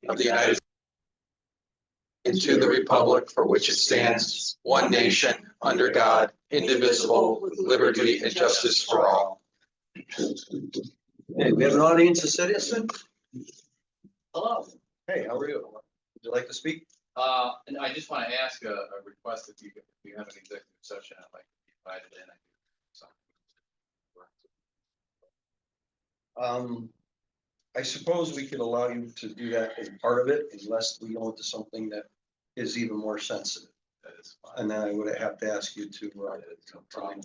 of the United States and to the republic for which it stands, one nation, under God, indivisible, with liberty and justice for all. Hey, we have an audience of citizens. Hello. Hey, how are you? Would you like to speak? And I just want to ask a request if you have an executive session, I'd like to be invited in. I suppose we could allow you to do that as part of it unless we go into something that is even more sensitive. That is fine. And then I would have to ask you to, No problem.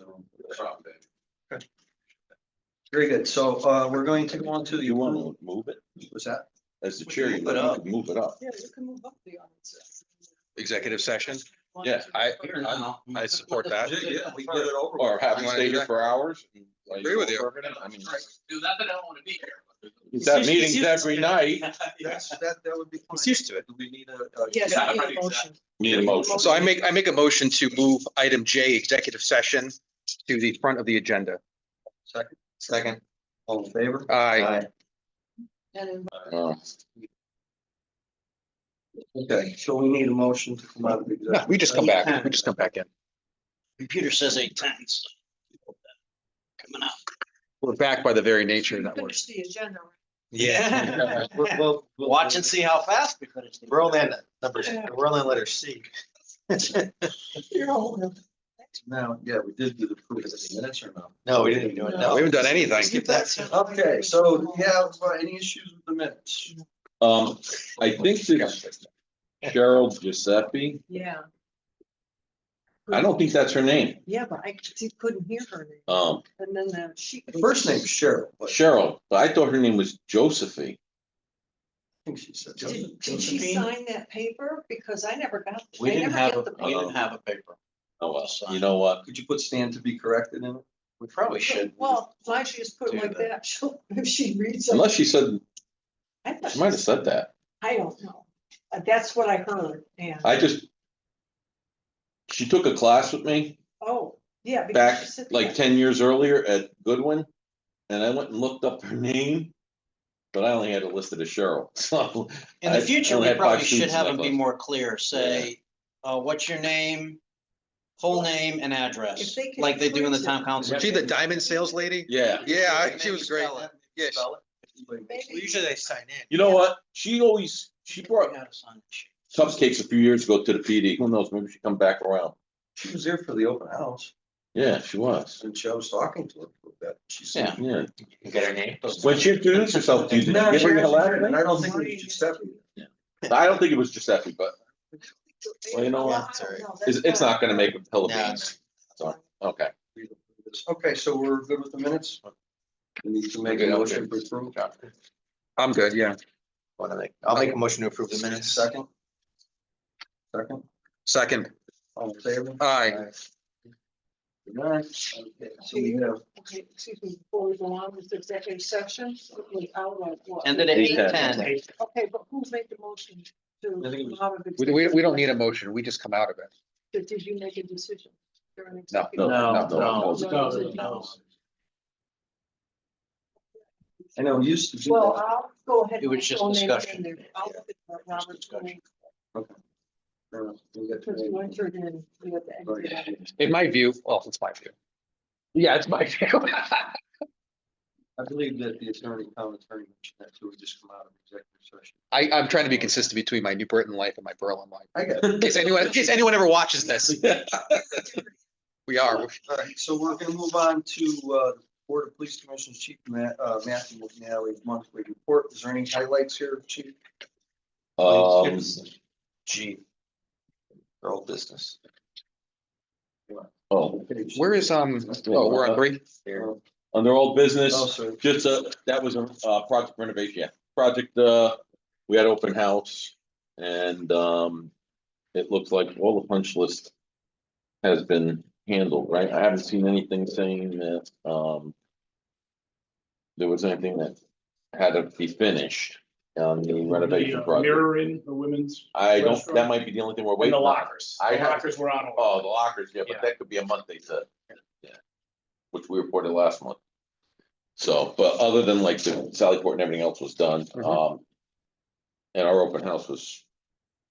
very good. So, we're going to go on to the. You want to move it? What's that? As the chair, you can move it up. Yeah, you can move up the audience. Executive session? Yeah, I support that. Yeah, we get it over. Or have You you wanna stay do here that? for hours? Agree with you. I mean, Do that, but I don't want to be here. that meetings every night. That would be. He's used to it. Do we need a? Yes, Yeah, I need right, a motion. Need a motion. So I make a motion to move item J, executive session, to the front of the agenda. Second. Second. All in favor? Aye. And Uh, Okay, so we need a motion to come out of the. No, we just come back. We just come back in. Computer says 8:10. So coming up. We're back by the very nature you that we're. finish the agenda. Yeah. We'll Watch and see how fast we finish. We're only on we're only on letter C. You're old. Now, yeah, we did do the proof of the minutes or not? No, we didn't do it. We No. haven't done anything. Skip that. Okay, so do you have any issues with the minutes? I think this Cheryl Giuseppe, Yeah, I don't think that's her name. yeah, but I couldn't hear her name. And then she. The first name's Cheryl, but I Cheryl, but I thought her name was Josephine. think she said. Did she sign that paper? Because I never got. We I didn't never have get a, the we paper. didn't have a paper. Oh, well, you know what? Could you put Stan to be corrected in it? We probably should. Well, why don't you just put it Do like that. that? She'll, if she reads it. Unless she said, I thought she might have said that. I don't know. That's what I heard, and, She took a class with me oh, yeah. because back she said like that. 10 years earlier at Goodwin. And I went and looked up her name, but I only had it listed as Cheryl. So In the I future, only we had five probably should students have in them that be class. more clear. Say, what's your name, full name and If address, they can like they do in the print town it. council. She the diamond sales lady? Yeah. Yeah, she was great. Spell it. Yeah, she- Maybe- Usually they sign in. You know what? She brought We gotta sign the sheet. cupcakes a few years ago to the PD. Who knows? Maybe she come back around. She was there for the open house, Yeah, she was. and I was talking to her for that. She said. Yeah. Yeah. You can get her name. When she introduced herself to you, did No, you she give her her last actually did, and name? I don't think it was Giuseppe. I don't think it was Giuseppe, but well, you know what? I don't know. it's That's not gonna make a hill of No, beans. So, okay. Okay, so we're good with the minutes? We need to make a Okay, okay. motion for approval. I'm good, yeah. I'll make a motion to approve the minutes. Second? Second, Second, all in favor? aye. Good night. Okay, so we have, Okay, excuse me, before we go on with the executive section, we outlined what? Ended at 8:10. Okay, but who made the motion to? I think it was- come out of We don't need a motion. We just come out of it. Did you make a decision? during No, executive? no, No. I know, we used to do Well, that. I'll go ahead. It was and just go name it discussion. in there. I'll look at Robert's discussion. rules, We got because you to- entered in, we had to enter it in. In my view, well, it's my view. Yeah, it's my view. I believe that the town attorney mentioned that, so we just come out of executive session. I'm trying to be consistent between my New Britain life and my Berlin life. I got In case anyone ever watches this, we are. All right, so we're gonna move on to the Board of Police Commissioners Chief Matthew McNally's monthly report. Is there any highlights here, Chief? G. For old business. Oh, Where is, oh, we're on break. Here. under old business. Oh, sorry. Just that was a project renovation, yeah. Project, we had open house and it looks like all the punch list has been handled, right? I haven't seen anything saying that there was anything that had to be finished on the renovation project. Mirror in the women's. I don't, that restaurant. might be the only thing we're And waiting the on. lockers. I The have- lockers were on. Oh, the lockers, yeah, but Yeah. that could be a month, they said. Yeah. Which we reported last month. So, but other than like the Sally Port and everything else was done, Mhm. And our open house was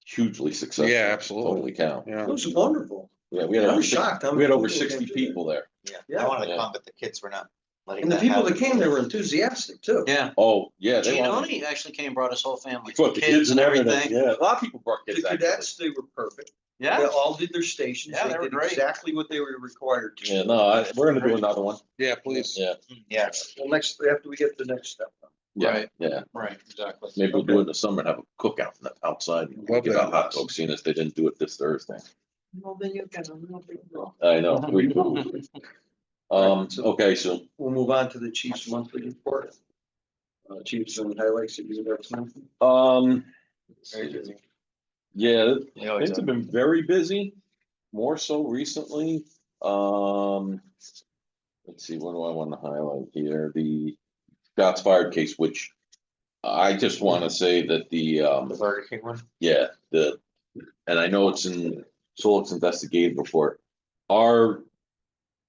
hugely successful. Yeah, absolutely. Holy cow. Yeah. It was wonderful. Yeah, we had I'm over shocked how we had many over people 60 came through people there. Yeah, Yeah. I wanted to Yeah. come, but the kids were not letting And the that people that happen. came, they were enthusiastic too. Yeah, Oh, yeah, they wanted. Giannoni actually came, brought his whole family, What, the kids and everything, yeah, a lot of people brought The kids actually. cadets, they were perfect. They Yeah, all did their stations. Yeah, they were did great. exactly what they were required to. Yeah, no, we're gonna do another one, Yeah, please. yeah, Yeah, Well, next, after we get to the next step. yeah, Right. yeah. Right, exactly. Maybe we'll do it in the summer and have a cookout outside, and Love give that. out hot dogs, seeing as they didn't do it this Thursday. Well, then you can, no big deal. I know, free food. Okay, so, We'll move on to the chief's monthly report. Chiefs and highlights that you have tonight. very busy. yeah, They always things have are. been very busy, more so recently. Let's see, what do I want to highlight here? The shots fired case, which I just want to say that The Burger King one? yeah, and I know it's in Solic's investigative report. Our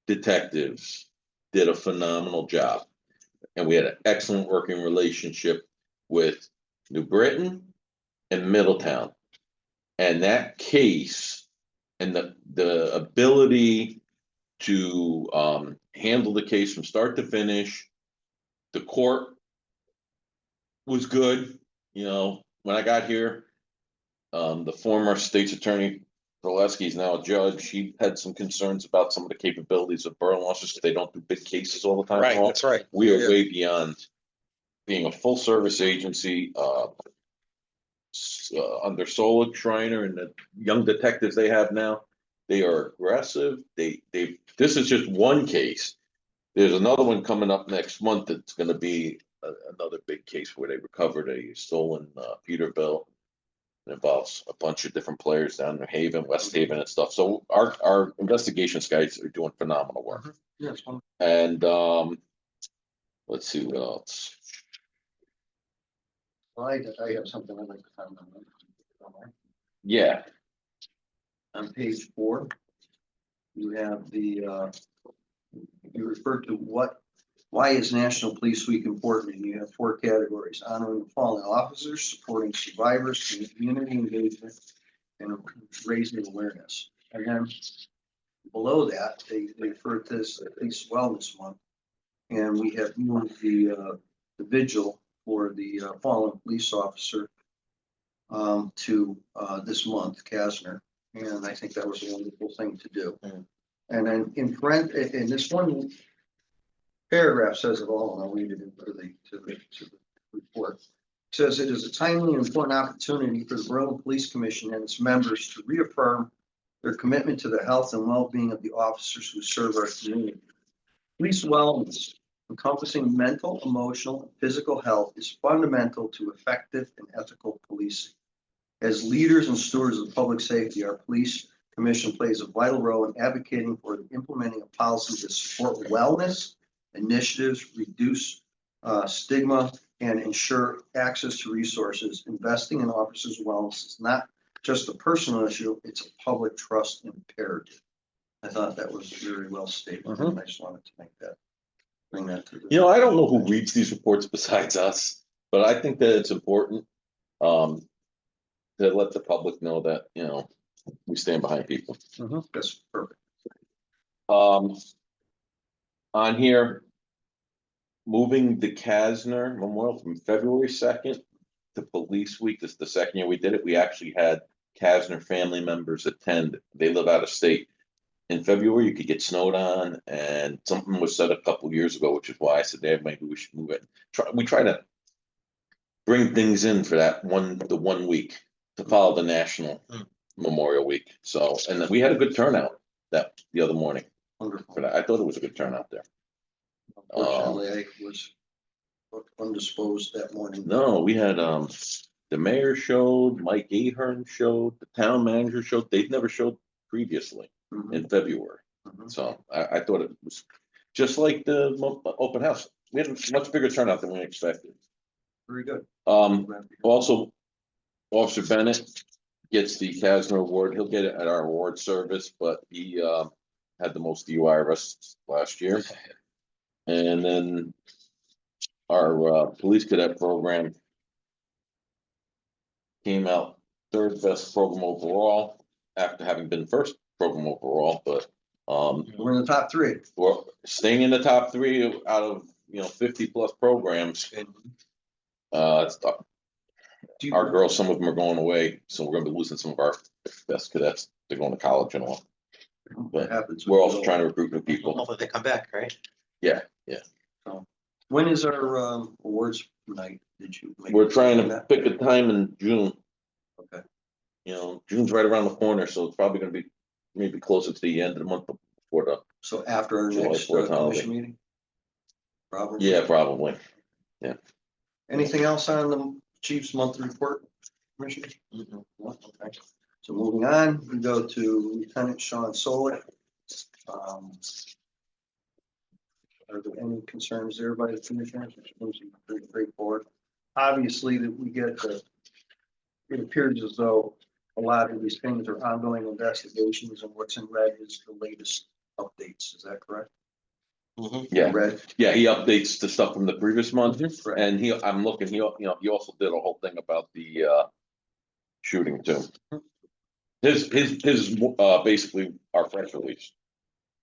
detectives did a phenomenal job, and we had an excellent working relationship with New Britain and Middletown. And that case and the ability to handle the case from start to finish, the court was good. You know, when I got here, the former state's attorney, Zaleski, is now a judge. He had some concerns about some of the capabilities of borough officers because they don't do big cases all the time. Right, that's right. We are Yeah. way beyond being a full service agency, under Solik, Schreiner, and the young detectives they have now. They are aggressive. This is just one case. There's another one coming up next month that's gonna be another big case where they recovered a stolen Peterbilt. It involves a bunch of different players down in New Haven, West Haven and stuff. So our investigations guys are doing phenomenal work. Yes, one. And let's see what else. I have something I'd like to comment on. Yeah, On page 4, you have you refer to why is National Police Week important? And you have 4 categories: honoring the fallen officers, supporting survivors, community engagement, and raising awareness. And then below that, they refer to this Police Wellness Month. And we have moved the vigil for the fallen police officer to this month, Kasner. And I think that was a wonderful thing to do. Mm. And then in this one paragraph says it all, and I'll read it into the report. It says it is a timely and important opportunity for the Berlin Police Commission and its members to reaffirm their commitment to the health and well-being of the officers who serve our community. Police wellness, encompassing mental, emotional, and physical health, is fundamental to effective and ethical policing. As leaders and stewards of public safety, our police commission plays a vital role in advocating for implementing a policy to support wellness initiatives, reduce stigma, and ensure access to resources. Investing in officers' wellness is not just a personal issue, it's a public trust imperative. I thought that was very well stated. Mhm. I just wanted to bring that to the. you know, I don't know who reads these reports besides us, but I think that it's important to let the public know that, you know, we stand behind people. That's perfect. On here, moving the Kasner Memorial from February 2nd to Police Week. This is the second year we did it. We actually had Kasner family members attend. They live out of state. In February, you could get snowed on, and something was said a couple years ago, which is why I said, "Dad, maybe we should move it." We try to bring things in for the 1 week to follow the National Memorial Week. So, and then we had a good turnout the other morning Wonderful. for that. I thought it was a good turnout there. Unfortunately, I was undisposed that morning. No, we had the mayor showed, Mike Ahern showed, the town manager showed. They'd never showed previously Mhm, in February. mhm. So I thought it was just like the open house. We had a much bigger turnout than we expected. Very good. Also, Officer Bennett gets the Kasner Award. He'll get it at our award service, but he had the most DUI arrests last year. And then our police cadet program came out third best program overall after having been first program overall, but, We're in the top three. we're staying in the top three out of, 50+ programs. It's tough. Do you- Our girls, some of them are going away, so we're gonna be losing some of our best cadets. They're going to college and all. What happens? We're also trying to recruit new people. Hopefully they come back, right? Yeah, When is our awards night? Did you? make we're trying to that? pick a time in June. Okay. June's right around the corner, so it's probably gonna be maybe closer to the end of the month before the, So after our July next 4th holiday. commission meeting? Probably. yeah, probably. Anything else on the chief's monthly report? Commissioners? Okay. So moving on, we go to Lieutenant Sean Solik. Are there any concerns there by the commissioners? It seems pretty straightforward. Obviously, that we get it appears as though a lot of these things are ongoing investigations, and what's in red is the latest updates. Is that correct? Yeah, Red. yeah, he updates the stuff from the previous month, Correct. and I'm looking, he also did a whole thing about the, shooting too. His, basically our press release.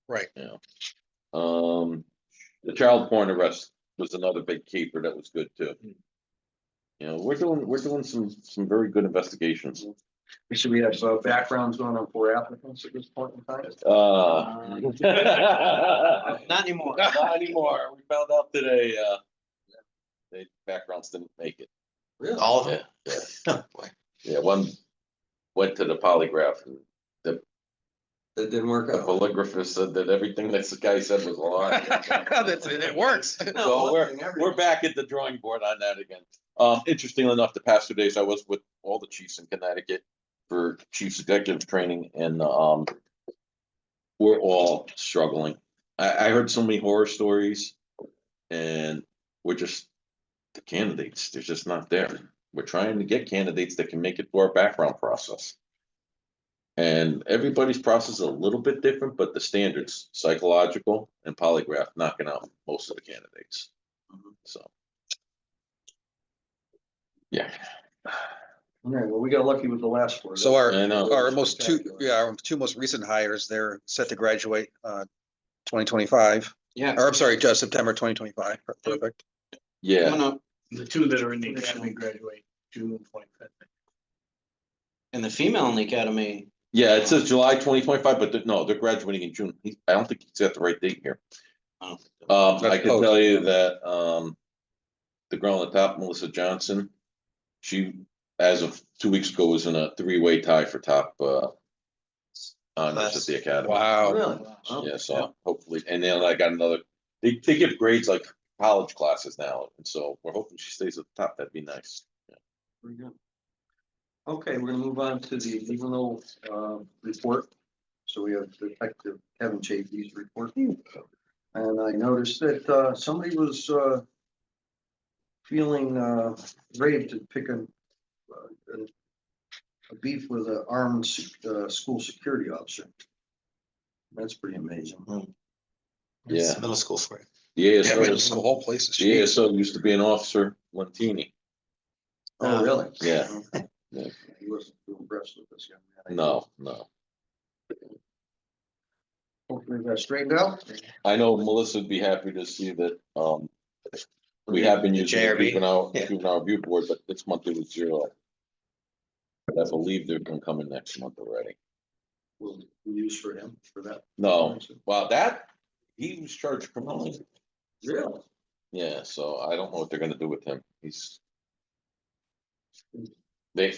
Right. The child porn arrest was another big keeper that was good too. We're doing some very good investigations. So we have backgrounds going on 4 applicants at this point in time. Not anymore. Not anymore. We found out today, the backgrounds didn't make it. Really? All of them? Yeah, yeah, one went to the polygraph and That didn't work the out. polygraphist said that everything that the guy said was a lie. It works. So we're back at the drawing board on that again. Interestingly enough, the past 2 days I was with all the chiefs in Connecticut for chiefs executive training, and we're all struggling. I heard so many horror stories, and the candidates, they're just not there. We're trying to get candidates that can make it through our background process. And everybody's process is a little bit different, but the standards, psychological and polygraph, knocking out most of the candidates. So. Yeah. All right, well, we got lucky with the last 4. So I know. our two most recent hires, they're set to graduate 2025. Yeah. Or I'm sorry, just September 2025. Perfect. Yeah, The two that are in the academy graduate June 25th. And the female in the academy, yeah, it says July 2025, but no, they're graduating in June. I don't think he's got the right date here. oh, I can tell you that, the girl on the top, Melissa Johnson, she, as of 2 weeks ago, was in a 3-way tie for top, honors at the academy. Wow. Really? Yeah, so hopefully, and then I got another, they give grades like college classes now, and so we're hoping she stays at the top. That'd be nice. Very good. Okay, we're gonna move on to the juvenile report. So we have Detective Kevin Chafee's report. And I noticed that somebody was feeling ready to pick a beef with an armed school security officer. That's pretty amazing. Yeah. Middle school for it. The Yeah, middle ASO, school, whole place is. the ASO used to be an officer, Lentini. Oh, really? Yeah. Yeah. He wasn't too impressed with this young man. No. Hopefully that straightened out. I know Melissa would be happy to see that, we have been The using the JRB, juvenile yeah. review board, but this month it was 0. I believe they're gonna come in next month already. Will we use for him for that? No, well, he was charged criminally. Really? Yeah, so I don't know what they're gonna do with him. They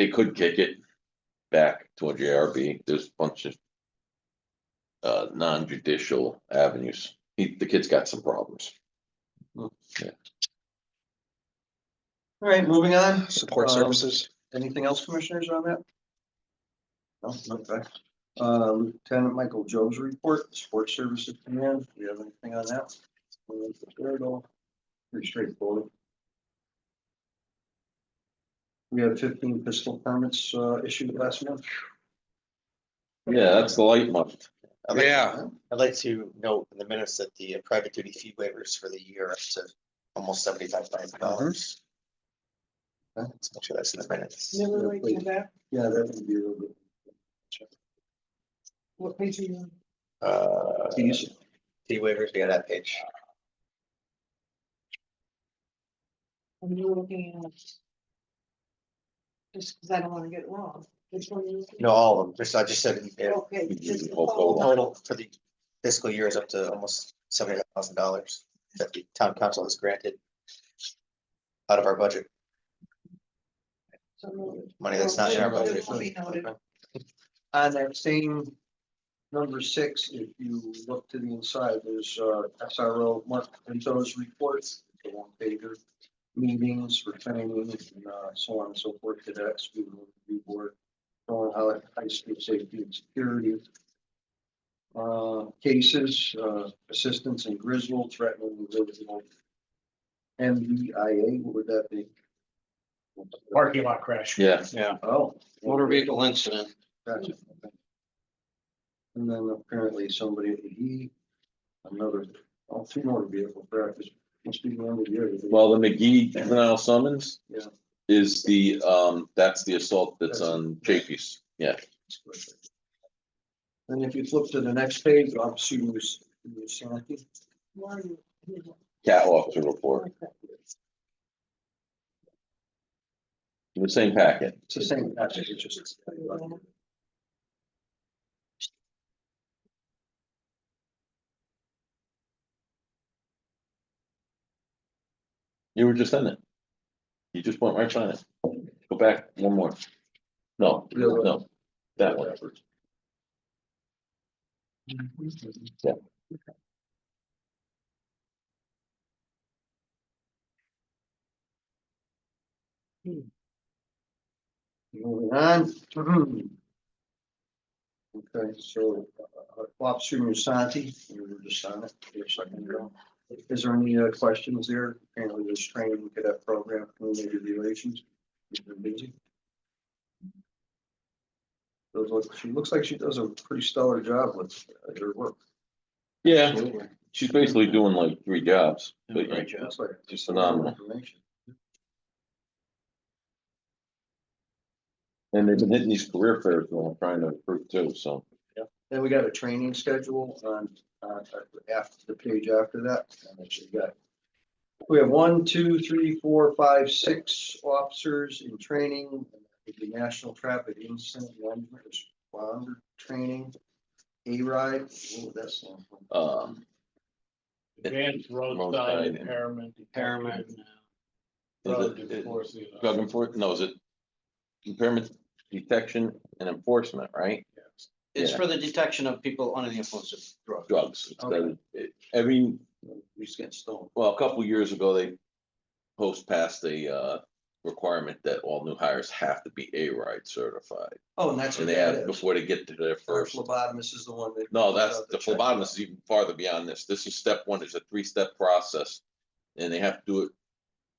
could kick it back to a JRB. There's a bunch of non-judicial avenues. The kid's got some problems. All right, moving on. Support services. Anything else, commissioners, on that? No, okay. Lieutenant Michael Joe's report, sports services command. Do you have anything on that? Pretty straightforward. We had 15 pistol permits issued last month. Yeah, that's the light month. Yeah. I'd like to note in the minutes that the private duty fee waivers for the year are up to almost $75,000. Let's make sure that's in the minutes. Never right to that, Yeah, that would be a little bit. what page are you on? Fees. Fee waivers, yeah, that page. And you're looking at. Just because I don't want to get it wrong. Which one are you looking No, all of them, just, I just said, at? Okay. You just do the whole whole- total for the fiscal year is up to almost $70,000 that the town council has granted out of our budget, So noted. money that's not in our Well, budget. it will be noted. On that same number 6, if you look to the inside, there's SRO Mark Pinto's reports, the one pager, meetings for training and so on and so forth, cadet, student review board, high school safety and security. Cases, assistance in Griswold threatening original MVIA, what would that be? Parking lot crash. Yeah, Yeah, Oh. motor vehicle incident. Gotcha. Okay. And then apparently somebody at the E, another, 2 motor vehicle crashes, must be the end of the year. well, the McGee juvenile summons. Yeah. Is the, that's the assault that's on Chafee's, yeah. And if you flip to the next page, Officer Santi. Where are you? Cat officer report, Okay. the same packet. It's the same passage, it's just. You were just in it. You just went right on it. Go back one more. No, no, that one. Yeah. Moving on. Okay, so Officer Musanti, you were just on it a second ago. Is there any questions there? Apparently this training cadet program, community relations. You've been busy. She looks like she does a pretty stellar job with her work. Yeah, she's basically doing like 3 jobs, but Great yeah, job. Looks like just phenomenal. information. And they've been hitting these career fairs, while I'm trying to recruit too, so. Then we got a training schedule on, after the page after that. And it's got, we have 1, 2, 3, 4, 5, 6 officers in training. The National Traffic Incident Responder Training, A-RIDE, what would that stand for? Advanced roadside Roadside impairment. Impairment. Drug Is it- enforcement. Drug enforcement, no, is it impairment detection and enforcement, right? It's Yeah. for the detection of people under the influence of drugs. Drugs. It's got- Okay. Every, We just get stoned. well, a couple years ago, they passed a requirement that all new hires have to be A-RIDE certified. Oh, and that's And what they have, that is. before they get to their Our first. phlebotomist is the one that. No, that's, does the check. phlebotomist is even farther beyond this. This is step 1, it's a 3-step process. And they have to do it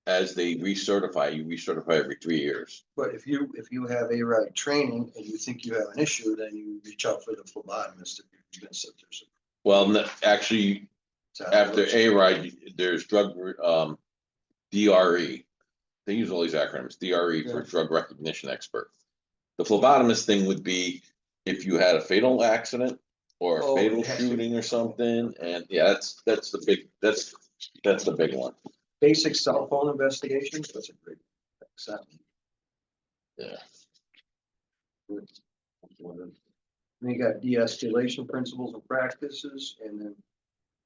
as they recertify, you recertify every 3 years. But if you have A-RIDE training and you think you have an issue, then you reach out for the phlebotomist if you're convinced that there's a. Well, actually, after A-RIDE, there's drug, DRE. They use all these acronyms, DRE for Yeah. drug recognition expert. The phlebotomist thing would be if you had a fatal accident or a Oh, fatal it has to- shooting or something, and yeah, that's the big, that's the big one. Basic cell phone investigations, that's a great. Example. Yeah. Then you got de-escalation principles and practices, and then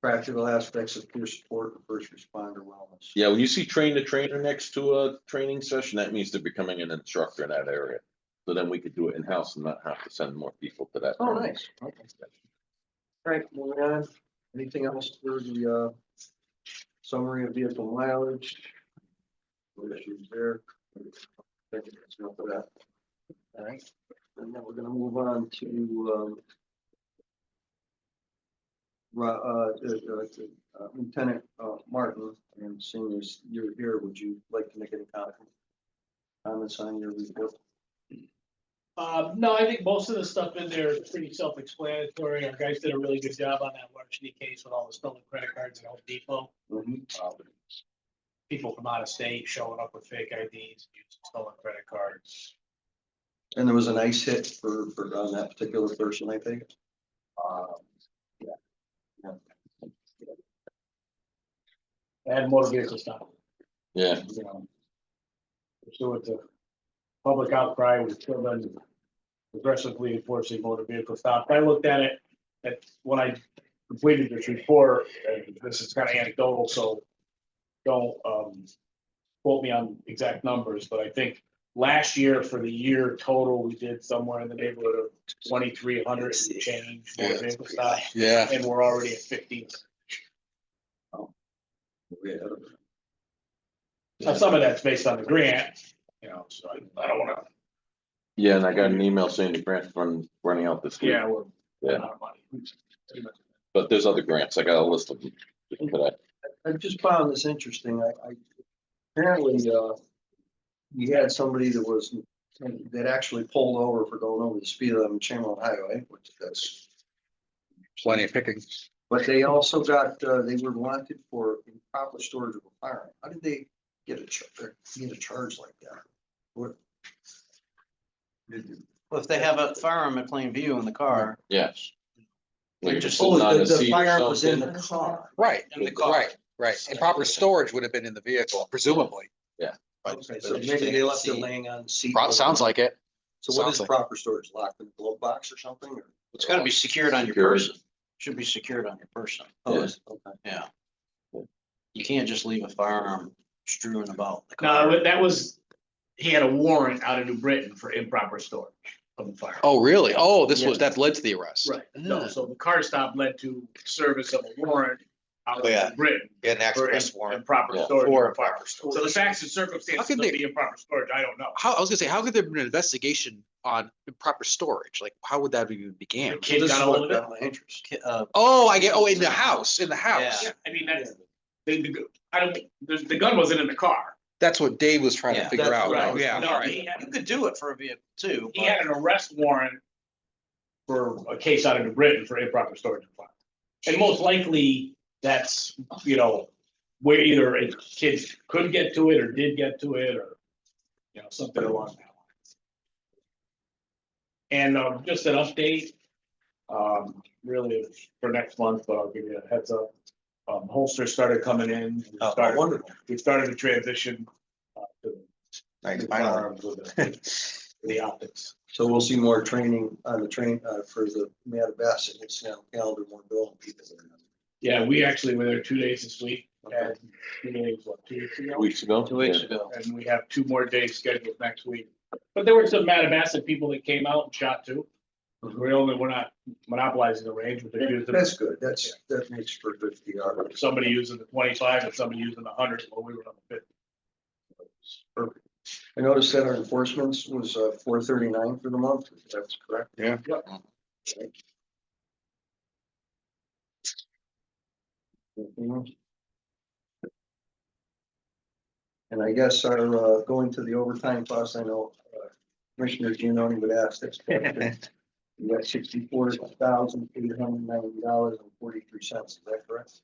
practical aspects of peer support and first responder wellness. Yeah, when you see train the trainer next to a training session, that means they're becoming an instructor in that area. So then we could do it in-house and not have to send more people to that. Oh, training. nice. Okay. All right, moving on. Anything else for the summary of vehicle mileage? No issues there. Thank you. That's enough of that. All right, and then we're gonna move on to Lieutenant Martin, and seeing as you're here, would you like to make any comments on your report? No, I think most of the stuff in there is pretty self-explanatory. Our guys did a really good job on that larceny case with all the stolen credit cards at Home Depot. Mhm. People from out of state showing up with fake IDs, using stolen credit cards. And there was a nice hit for on that particular person, I think. And motor vehicle stop, Yeah, you know. Pursuant to public outcry, we've still been aggressively enforcing motor vehicle stop. I looked at it when I completed this report, and this is kind of anecdotal, so don't quote me on exact numbers, but I think last year for the year total, we did somewhere in the neighborhood of 2,300 and change motor vehicle stop, Yeah. and we're already at 15. Now, some of that's based on the grant, you know, so I don't wanna, yeah, and I got an email saying the grant's running out this week, yeah, we're Yeah. out of money. but there's other grants. I got a list of them today. I just found this interesting. I apparently, we had somebody that actually pulled over for going over the speed limit on Chamberlain Highway, which that's. Plenty of pickings. But they also got, they were wanted for improper storage of a firearm. How did they get a charge like that? What? Well, if they have a firearm at plain view in the car, Yes. Like just Oh, sitting on the a seat or firearm was in the something. car. Right, In the car. right. Improper storage would have been in the vehicle, presumably. Okay, so maybe they left it laying on the seat. Sounds like it. So what sounds is like- proper storage? Locked in a glove box or something? Or? it's gotta be secured on your Secured. person. Should be secured on your person. Oh, Yes. okay. Yeah. You can't just leave a firearm strewn about the No, car. but that was, he had a warrant out of New Britain for improper storage of the firearm. Oh, really? Oh, Yeah. that led to the arrest. Right, no, so the car stop led to service of a warrant out Oh, yeah. of Britain Get an for express warrant. improper Yeah. storage For of a firearm. improper storage. So the facts and How circumstances could of they- the improper storage, I don't know. I was gonna say, how could there have been an investigation on improper storage? Like, how would that even The begin? kid This got is a hold what of it. got my interest. Oh, I get, in the house, in the house. Yeah. I mean, that's, I don't, the gun wasn't in the car. That's what Dave was trying to Yeah, figure that's out. right. Oh, yeah, No, all right. he had- You could do it for a vehicle too. He had an arrest warrant for a case out of New Britain for improper storage of firearms. And most likely, that's, you know, where either a kid could get to it or did get to it, or, you know, something along that line. And, just an update, really for next month, but I'll give you a heads up. Holsters started coming in. We Oh, started- wonderful. We started to transition, to Nice, the finally. firearms with the optics. So we'll see more training on the for the Matabas. It's now calendar more bill people. Yeah, we actually were there 2 days this week, and 2 days, what, 2 weeks ago? Weeks ago? 2 weeks Yeah. ago. And we have 2 more days scheduled next week. But there were some Matabasset people that came out and shot too. We're not monopolizing the range, but they're using, That's good. That makes for good PR. somebody using the 25 and somebody using the 100, while we were on the 50. Perfect. I noticed that our enforcements was 439 for the month. That's correct. Yeah. Yep. And I guess our going to the overtime costs, I know Commissioner Giannoni would ask this. We got $64,890.43. Is that correct?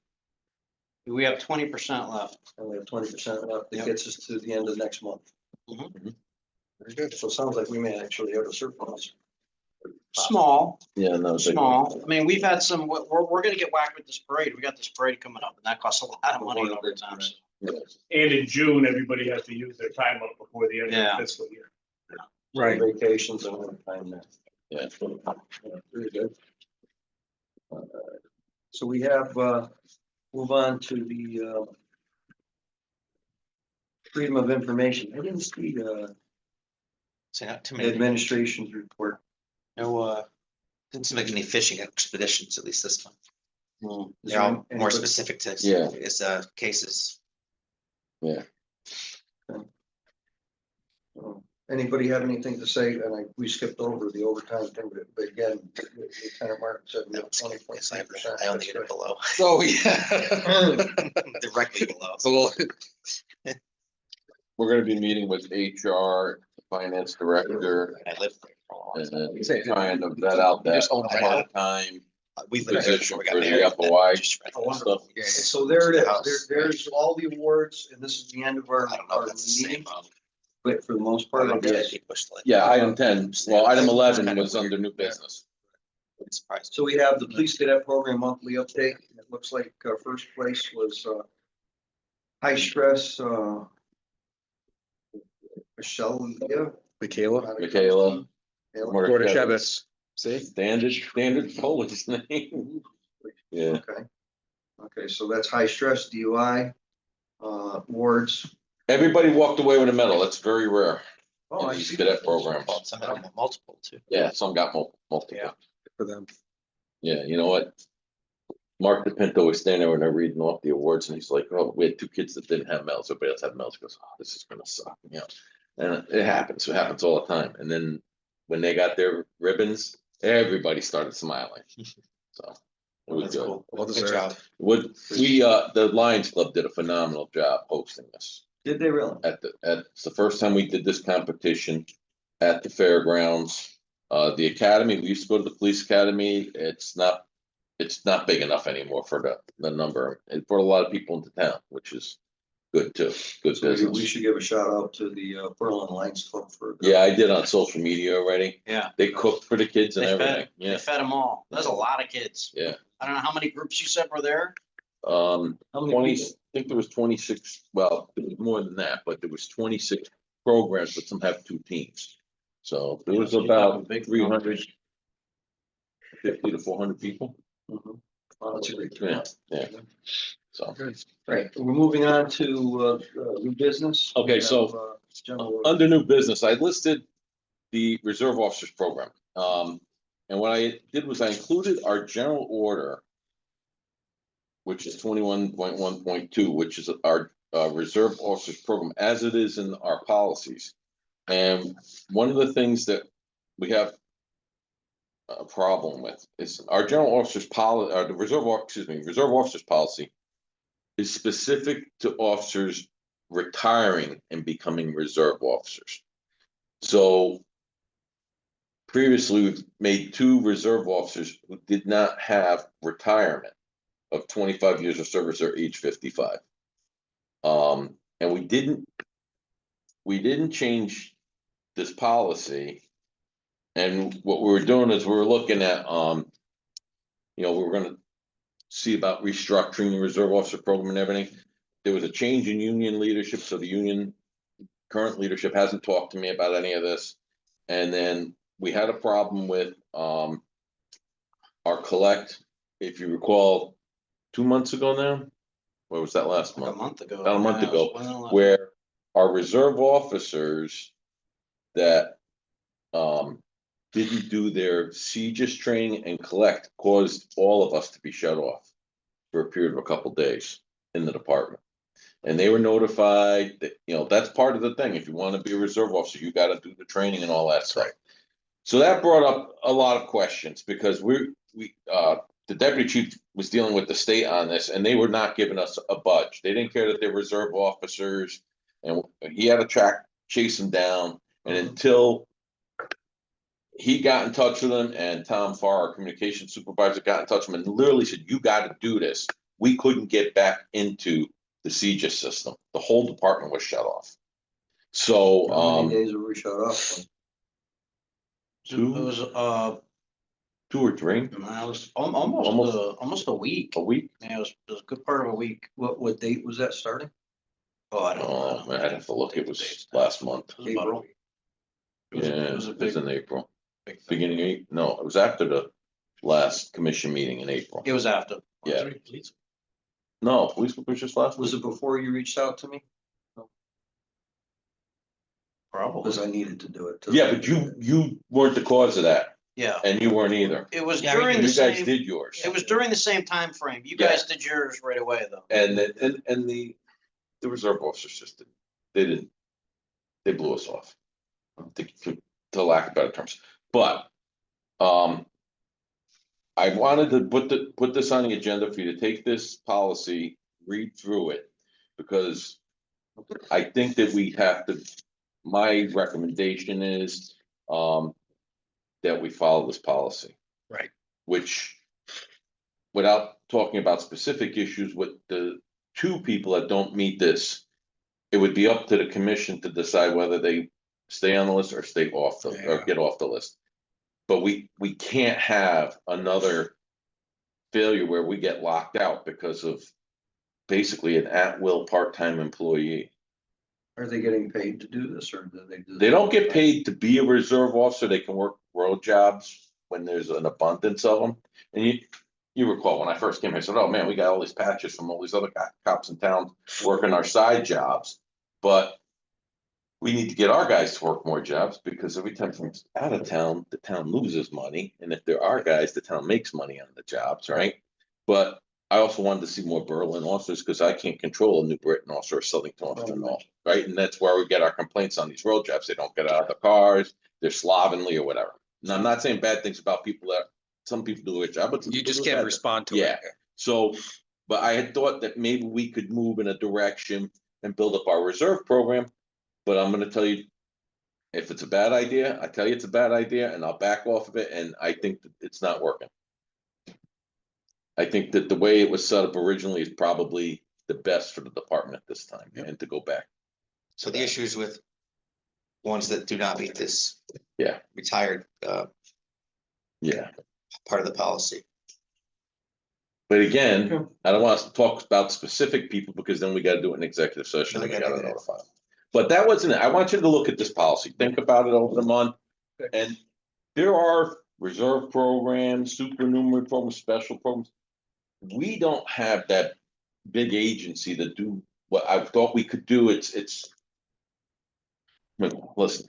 We have 20% left. And we have 20% left. That Yep. gets us to the end of next month. Very good. So it sounds like we may actually have a surplus. Small, Yeah, no. they- small. I mean, we've had some, we're gonna get whacked with this parade. We got this parade coming up and that costs a lot of money over time. So And in June, everybody has to use their time up before the end of Yeah. the fiscal year. Right. Vacations and overtime there. Yeah. Yeah, very good. So we have, move on to the Freedom of Information. I didn't see the So not too many, administration's report. no, didn't seem like any fishing expeditions, at least this one. mm, Is They're all there more anybody- specific to, Yeah. is, cases. Anybody have anything to say? And we skipped over the overtime thing, but again, Lieutenant Martin said we No, have 20.3%. I only get it below, Oh, yeah. directly below. It's a little, We're gonna be meeting with HR, finance director, I live there for a long and time. then trying to vet out that Just own a rental. part-time We lived there position before we got for the married. Upper Y Just rented Oh, it. stuff. yeah, So there it is. There's all the awards, and this is the end of our I don't know if our that's the meeting. same. But for the most part, I guess. Yeah, item 10, well, item 11 was under new business. So we have the police cadet program monthly update. It looks like first place was high stress. Michelle, yeah. Michaela. Michaela. Porter Chevitz. See? Standard Polish name. Yeah, Okay. Okay, so that's high stress DUI, wards. everybody walked away with a medal. That's very rare Oh, in I these see. cadet programs. Some of them multiple too. Yeah, some got multiple. Yeah. For them. Yeah, you know what? Mark DePinto was standing there when they're reading off the awards and he's like, oh, we had two kids that didn't have medals. Everybody else had medals. He goes, oh, this is gonna suck, you know? And it happens. It happens all the time. And then when they got their ribbons, everybody started smiling. So it was That's good. cool. Well Good deserved. job. What the Lions Club did a phenomenal job hosting this. Did they really? It's the first time we did this competition at the fairgrounds. The academy, we used to go to the police academy. It's not big enough anymore for the number. It brought a lot of people into town, which is good too. Good So we business. should give a shout out to the Berlin Lions Club for. Yeah, I did on social media already. Yeah. They cooked for the kids and They everything. fed, they Yeah, fed them all. There's a lot of kids. yeah. I don't know how many groups you said were there. How many 20, I people? think there was 26, well, there was more than that, but there was 26 programs, but some have two teams. So there was So you're talking about big 350 to 400 people. Mhm. Wow, that's a great Yeah, turnout. yeah. So, Right, we're moving on to new business. Okay, We so, have, general. under new business, I listed the reserve officers program. And what I did was I included our general order, which is 21.1.2, which is our reserve officers program as it is in our policies. And one of the things that we have a problem with is our general officers policy, the reserve officers policy is specific to officers retiring and becoming reserve officers. So previously, we've made two reserve officers who did not have retirement of 25 years of service or age 55. And we didn't change this policy. And what we were doing is we were looking at, we were gonna see about restructuring the reserve officer program and everything. There was a change in union leadership, so the union current leadership hasn't talked to me about any of this. And then we had a problem with, our collect, if you recall, 2 months ago now, or was that last Like a month? month ago. About a month Yeah, it ago, was one of the- where our reserve officers that didn't do their CJIS training and collect caused all of us to be shut off for a period of a couple days in the department. And they were notified that, that's part of the thing. If you want to be a reserve officer, you got to do the training and all that stuff. So that brought up a lot of questions because the deputy chief was dealing with the state on this and they were not giving us a budge. They didn't care that they were reserve officers and he had to chase them down. And until he got in touch with them and Tom Farr, our communication supervisor, got in touch with him and literally said, you got to do this. We couldn't get back into the CJIS system. The whole department was shut off. So, How many days were we shut off? It was, 2 or 3, it was almost a week. a week. Yeah, it was a good part of a week. What date was that starting? Oh, I don't Oh, know. man, I'd have to look. It was last month. It was about a April. week. It was, Yeah, it was a it was big, in April, big thing. beginning of, no, it was after the last commission meeting in April. It was after. Yeah. No, police was just last Was week. it before you reached out to me? Probably. Because I needed to do it. Yeah, but you weren't the cause of that Yeah, and you weren't either. it was Yeah, during You the guys same, did yours. it was during the same time frame. You Yeah. guys did yours right away, though. And the reserve officers just they blew us off. To lack of better terms, but, I wanted to put this on the agenda for you to take this policy, read through it. Because I think that we have to, my recommendation is, that we follow this policy. Right. Which, without talking about specific issues with the two people that don't meet this, it would be up to the commission to decide whether they stay on the list or stay off the, or Yeah. get off the list. But we can't have another failure where we get locked out because of basically an at-will part-time employee. Are they getting paid to do this or do they? do They don't get paid to be a reserve officer. They can work road jobs when there's an abundance of them. And you recall when I first came here, I said, oh man, we got all these patches from all these other cops in town working our side jobs. But we need to get our guys to work more jobs because every time someone's out of town, the town loses money. And if there are guys, the town makes money on the jobs, right? But I also wanted to see more Berlin officers because I can't control a New Britain officer or Southington officer, and all, right? And that's where we get our complaints on these road jobs. They don't get out of the cars, they're slovenly or whatever. And I'm not saying bad things about people that, some people do a good job, but some You people just do a can't bad- respond to Yeah. it. So, but I had thought that maybe we could move in a direction and build up our reserve program. But I'm gonna tell you, if it's a bad idea, I tell you it's a bad idea and I'll back off of it, and I think that it's not working. I think that the way it was set up originally is probably the best for the department at this time, and to go back. So the issues with ones that do not meet this. Yeah. Retired, Yeah, part of the policy. but again, I don't want us to talk about specific people because then we gotta do it in executive session and we I gotta gotta do that. notify them. But that wasn't it. I want you to look at this policy, think about it over the month. And there are reserve programs, supernumerary programs, special programs. We don't have that big agency that do what I thought we could do. It's. Listen,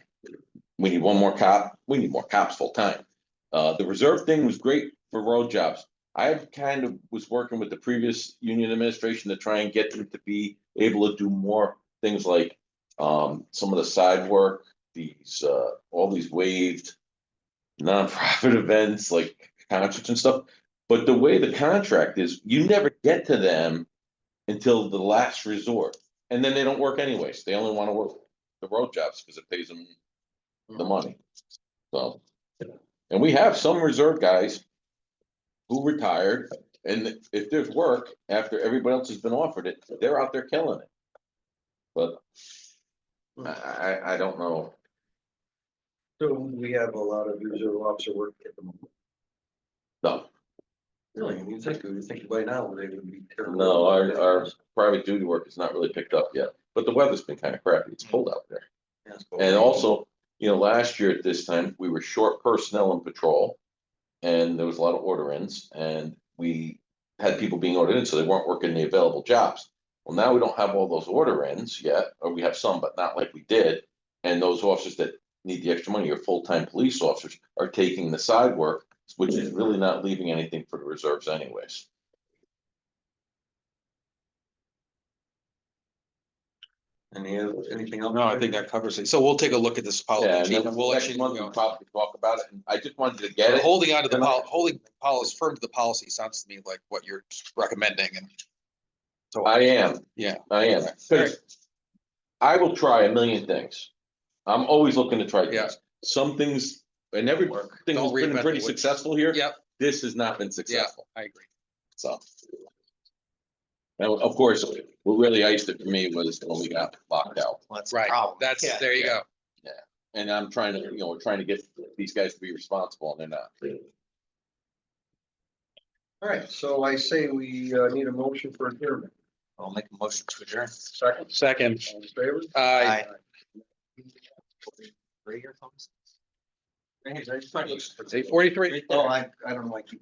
we need one more cop. We need more cops full time. The reserve thing was great for road jobs. I kind of was working with the previous union administration to try and get them to be able to do more things like some of the side work, these all these waived nonprofit events like concerts and stuff. But the way the contract is, you never get to them until the last resort. And then they don't work anyways. They only want to work the road jobs because it pays them the money. So, and we have some reserve guys who retired, and if there's work after everybody else has been offered it, they're out there killing it. But I don't know. So we have a lot of reserve officer work at the moment. No, Really, you think by now they would be terrible. no, our private duty work is not really picked up yet, but the weather's been kind of crappy. It's cold out there. And also, you know, last year at this time, we were short personnel in patrol. And there was a lot of order-ins, and we had people being ordered in, so they weren't working the available jobs. Well, now we don't have all those order-ins yet, or we have some, but not like we did. And those officers that need the extra money, or full-time police officers, are taking the side work, which is really not leaving anything for the reserves anyways. Anything else? No, I think that covers it. So we'll take a look at this policy. Yeah, and Chief, then and we'll next actually, month we'll probably talk about it, and I just wanted to get we're it. holding on to the holding policy, firm to the policy sounds to me like what you're recommending, and so I am. Yeah. I am, because I will try a million things. I'm always looking to try Yeah. things. Some things, and everything has Don't been reinvent pretty the wheel. successful here. Yep. This has not been Yeah, successful, I agree. so. And of course, what really iced it for me was when we got locked out. Well, that's the Right, problem. that's, Yeah. there you go. And I'm trying to, you know, we're trying to get these guys to be responsible, and they're not. All right, so I say we need a motion for adjournment. I'll make a motion to adjourn. Second, Second. all in favor? Aye. Right here, folks. Say 43. Oh, I don't know, I keep.